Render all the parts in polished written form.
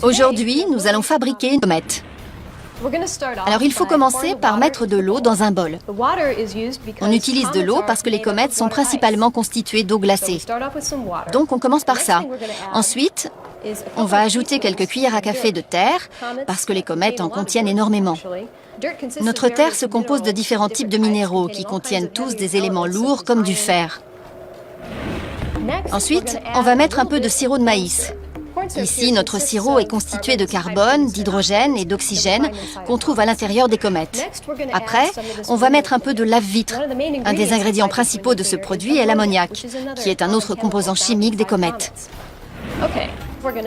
Aujourd'hui, nous allons fabriquer une comète. Alors il faut commencer par mettre de l'eau dans un bol. On utilise de l'eau parce que les comètes sont principalement constituées d'eau glacée. Donc on commence par ça. Ensuite, on va ajouter quelques cuillères à café de terre parce que les comètes en contiennent énormément. Notre terre se compose de différents types de minéraux qui contiennent tous des éléments lourds comme du fer. Ensuite, on va mettre un peu de sirop de maïs. Ici, notre sirop est constitué de carbone, d'hydrogène et d'oxygène qu'on trouve à l'intérieur des comètes. Après, on va mettre un peu de lave-vitre. Un des ingrédients principaux de ce produit est l'ammoniac, qui est un autre composant chimique des comètes.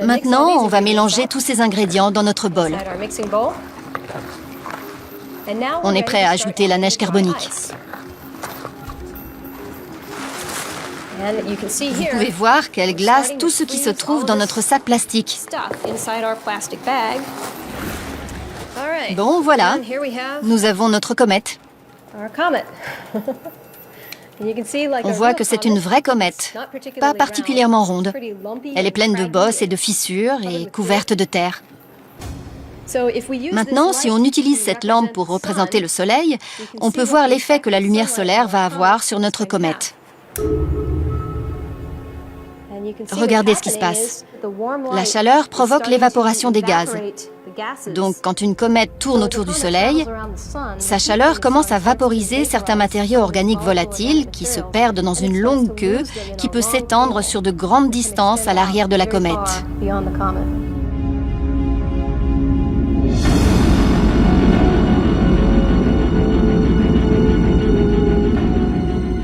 Maintenant, on va mélanger tous ces ingrédients dans notre bol. On est prêt à ajouter la neige carbonique. Vous pouvez voir qu'elle glace tout ce qui se trouve dans notre sac plastique. Bon, voilà, nous avons notre comète. On voit que c'est une vraie comète, pas particulièrement ronde. Elle est pleine de bosses et de fissures et couverte de terre. Maintenant, si on utilise cette lampe pour représenter le soleil, on peut voir l'effet que la lumière solaire va avoir sur notre comète. Regardez ce qui se passe. La chaleur provoque l'évaporation des gaz. Donc, quand une comète tourne autour du Soleil, sa chaleur commence à vaporiser certains matériaux organiques volatiles qui se perdent dans une longue queue qui peut s'étendre sur de grandes distances à l'arrière de la comète.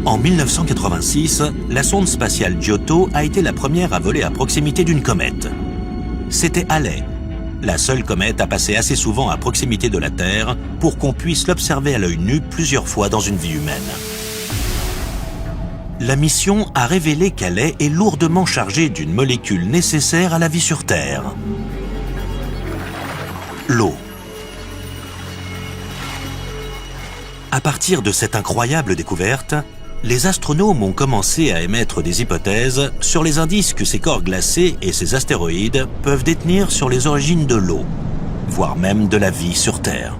En 1986, la sonde spatiale Giotto a été la première à voler à proximité d'une comète. C'était Halley, la seule comète à passer assez souvent à proximité de la Terre pour qu'on puisse l'observer à l'œil nu plusieurs fois dans une vie humaine. La mission a révélé qu'Halley est lourdement chargée d'une molécule nécessaire à la vie sur Terre, l'eau. À partir de cette incroyable découverte, les astronomes ont commencé à émettre des hypothèses sur les indices que ces corps glacés et ces astéroïdes peuvent détenir sur les origines de l'eau, voire même de la vie sur Terre.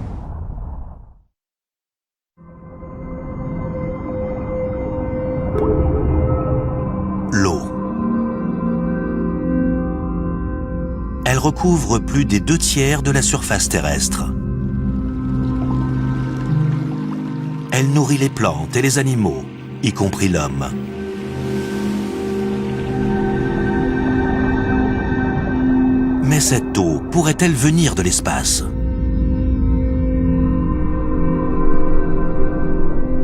L'eau. Elle recouvre plus des 2/3 de la surface terrestre. Elle nourrit les plantes et les animaux, y compris l'homme. Mais cette eau pourrait-elle venir de l'espace?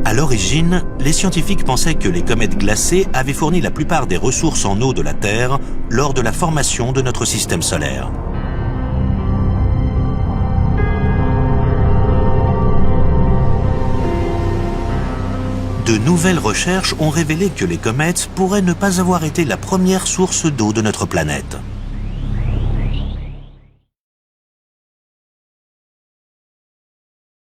À l'origine, les scientifiques pensaient que les comètes glacées avaient fourni la plupart des ressources en eau de la Terre lors de la formation de notre système solaire. De nouvelles recherches ont révélé que les comètes pourraient ne pas avoir été la première source d'eau de notre planète.